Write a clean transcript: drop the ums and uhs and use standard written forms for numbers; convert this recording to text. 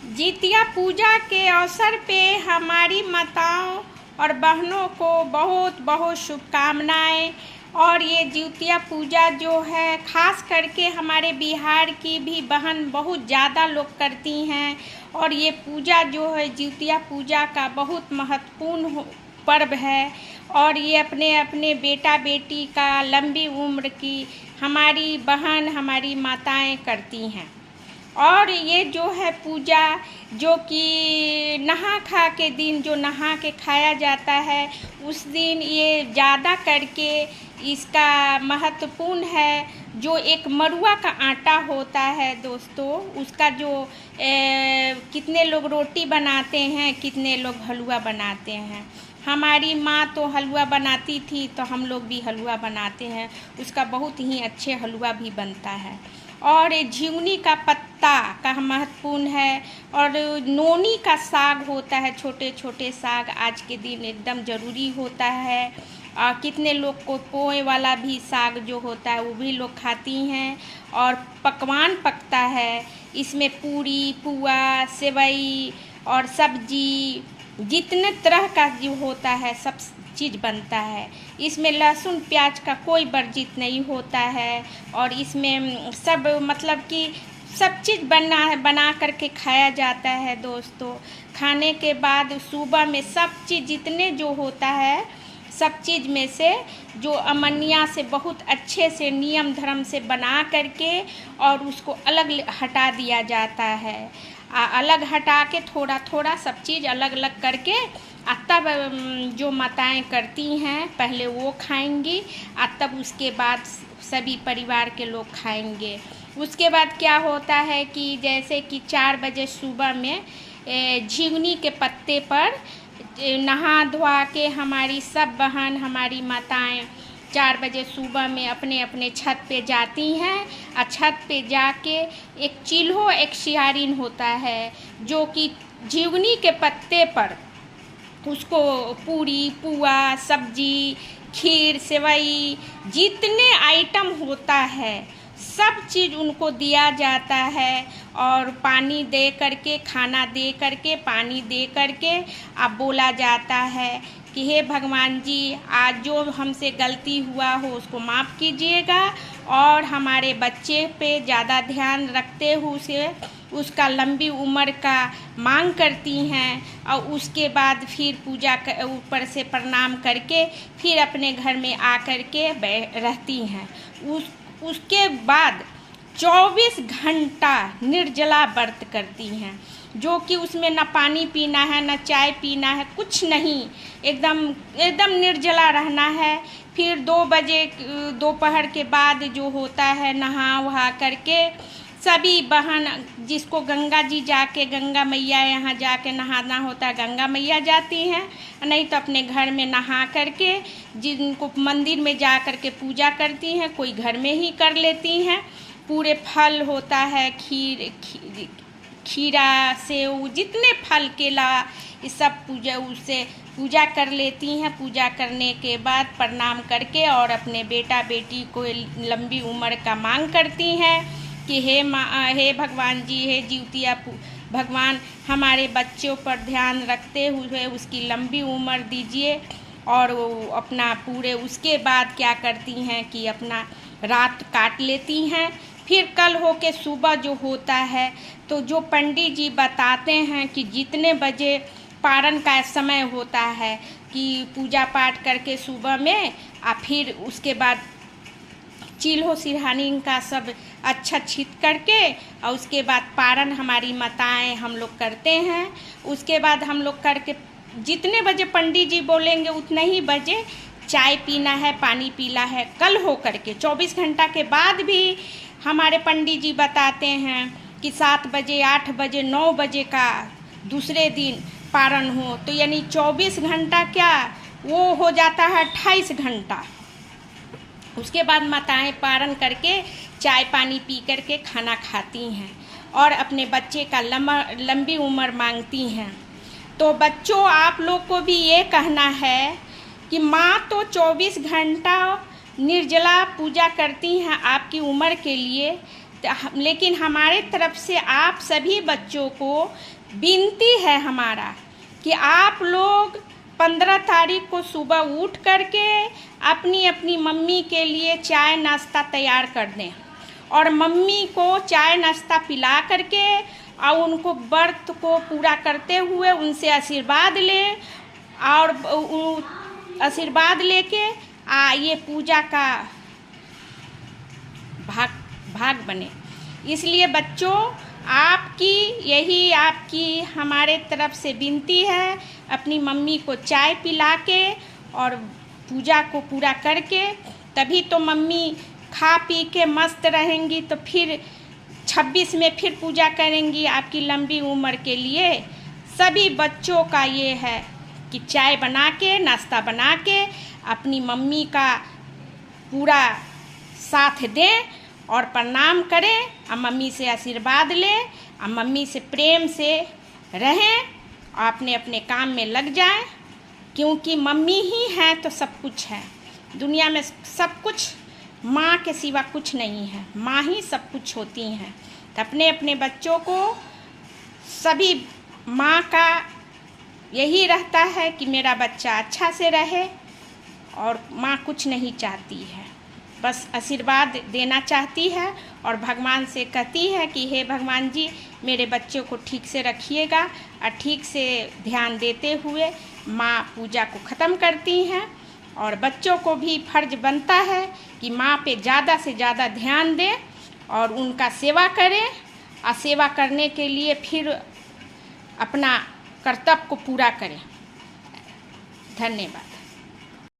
जितिया पूजा के अवसर पे हमारी माताओं और बहनों को बहुत बहुत शुभकामनाएं। और ये जितिया पूजा जो है खास करके हमारे बिहार की भी बहन बहुत ज़्यादा लोग करती हैं। और ये पूजा जो है जितिया पूजा का बहुत महत्वपूर्ण पर्व है। और ये अपने अपने बेटा बेटी का लंबी उम्र की हमारी बहन हमारी माताएं करती हैं। और ये जो है पूजा जो कि नहा खा के दिन जो नहा के खाया जाता है उस दिन ये ज़्यादा करके इसका महत्वपूर्ण है। जो एक मरुआ का आटा होता है दोस्तों, उसका जो कितने लोग रोटी बनाते हैं, कितने लोग हलवा बनाते हैं। हमारी माँ तो हलवा बनाती थी तो हम लोग भी हलवा बनाते हैं, उसका बहुत ही अच्छे हलवा भी बनता है। और झिंगुनी का पत्ता का महत्वपूर्ण है। और नोनी का साग होता है, छोटे छोटे साग आज के दिन एकदम ज़रूरी होता है। और कितने लोग को पोए वाला भी साग जो होता है वो भी लोग खाती हैं। और पकवान पकता है, इसमें पूरी पुआ सेवई और सब्जी जितने तरह का जो होता है सब चीज़ बनता है। इसमें लहसुन प्याज का कोई वर्जित नहीं होता है। और इसमें सब मतलब कि सब चीज़ बना करके खाया जाता है दोस्तों। खाने के बाद सुबह में सब चीज़ जितने जो होता है सब चीज़ में से जो अमनिया से बहुत अच्छे से नियम धर्म से बना करके और उसको अलग हटा दिया जाता है। अलग हटा के थोड़ा थोड़ा सब चीज़ अलग अलग करके तब जो माताएं करती हैं पहले वो खाएंगी और तब उसके बाद सभी परिवार के लोग खाएंगे। उसके बाद क्या होता है कि जैसे कि 4 बजे सुबह में झिंगुनी के पत्ते पर नहा धोआ के हमारी सब बहन हमारी माताएं 4 बजे सुबह में अपने अपने छत पे जाती हैं। और छत पे जाके एक चिल्हो एक सियारिन होता है जो कि झिंगुनी के पत्ते पर उसको पूरी पुआ सब्जी खीर सेवई जितने आइटम होता है सब चीज़ उनको दिया जाता है। और पानी दे करके खाना दे करके पानी दे करके अब बोला जाता है कि हे भगवान जी आज जो हमसे गलती हुआ हो उसको माफ़ कीजिएगा और हमारे बच्चे पे ज़्यादा ध्यान रखते हुए उसे उसका लंबी उम्र का मांग करती हैं। और उसके बाद फिर पूजा ऊपर से प्रणाम करके फिर अपने घर में आकर के रहती हैं। उसके बाद 24 घंटा निर्जला व्रत करती हैं, जो कि उसमें न पानी पीना है न चाय पीना है, कुछ नहीं, एकदम निर्जला रहना है। फिर 2 बजे दोपहर के बाद जो होता है नहा वहा करके सभी बहन जिसको गंगा जी जाके गंगा मैया यहाँ जाके नहाना होता है गंगा मैया जाती हैं, नहीं तो अपने घर में नहा करके जिनको मंदिर में जा कर के पूजा करती हैं, कोई घर में ही कर लेती हैं। पूरे फल होता है खीरा सेव जितने फल केला ये सब पूजा कर लेती हैं। पूजा करने के बाद प्रणाम करके और अपने बेटा बेटी को लंबी उम्र का मांग करती हैं कि हे भगवान जी हे जितिया भगवान हमारे बच्चों पर ध्यान रखते हुए उसकी लंबी उम्र दीजिए। और वो अपना पूरे उसके बाद क्या करती हैं कि अपना रात काट लेती हैं। फिर कल हो के सुबह जो होता है तो जो पंडित जी बताते हैं कि जितने बजे पारण का समय होता है कि पूजा पाठ करके सुबह में फिर उसके बाद चिल्हो सिरहानी का सब अच्छा छीट करके और उसके बाद पारण हमारी माताएं हम लोग करते हैं। उसके बाद हम लोग करके जितने बजे पंडित जी बोलेंगे उतने ही बजे चाय पीना है पानी पीना है। कल हो करके 24 घंटा के बाद भी हमारे पंडित जी बताते हैं कि 7 बजे 8 बजे 9 बजे का दूसरे दिन पारण हो, तो यानी 24 घंटा क्या वो हो जाता है 28 घंटा। उसके बाद माताएं पारण करके चाय पानी पी करके खाना खाती हैं और अपने बच्चे का लंबी उम्र मांगती हैं। तो बच्चों आप लोग को भी ये कहना है कि माँ तो 24 घंटा निर्जला पूजा करती हैं आपकी उम्र के लिए, लेकिन हमारे तरफ से आप सभी बच्चों को विनती है हमारा कि आप लोग 15 तारीख को सुबह उठ करके अपनी अपनी मम्मी के लिए चाय नाश्ता तैयार कर दें और मम्मी को चाय नाश्ता पिला करके और उनको व्रत को पूरा करते हुए उनसे आशीर्वाद लें और आशीर्वाद लेके ये पूजा का भाग बने। इसलिए बच्चों, आपकी हमारे तरफ से विनती है, अपनी मम्मी को चाय पिला के और पूजा को पूरा करके, तभी तो मम्मी खा पी के मस्त रहेंगी, तो फिर 26 में फिर पूजा करेंगी आपकी लंबी उम्र के लिए। सभी बच्चों का ये है कि चाय बना के, नाश्ता बना के अपनी मम्मी का पूरा साथ दें और प्रणाम करें और मम्मी से आशीर्वाद लें और मम्मी से प्रेम से रहें और अपने अपने काम में लग जाएं, क्योंकि मम्मी ही हैं तो सब कुछ है दुनिया में। सब कुछ माँ के सिवा कुछ नहीं है, माँ ही सब कुछ होती हैं। तो अपने अपने बच्चों को, सभी माँ का यही रहता है कि मेरा बच्चा अच्छा से रहे, और माँ कुछ नहीं चाहती है, बस आशीर्वाद देना चाहती है और भगवान से कहती है कि हे भगवान जी, मेरे बच्चों को ठीक से रखिएगा। और ठीक से ध्यान देते हुए माँ पूजा को ख़त्म करती हैं और बच्चों को भी फर्ज बनता है कि माँ पे ज़्यादा से ज़्यादा ध्यान दें और उनका सेवा करें और सेवा करने के लिए फिर अपना कर्तव्य को पूरा करें। धन्यवाद।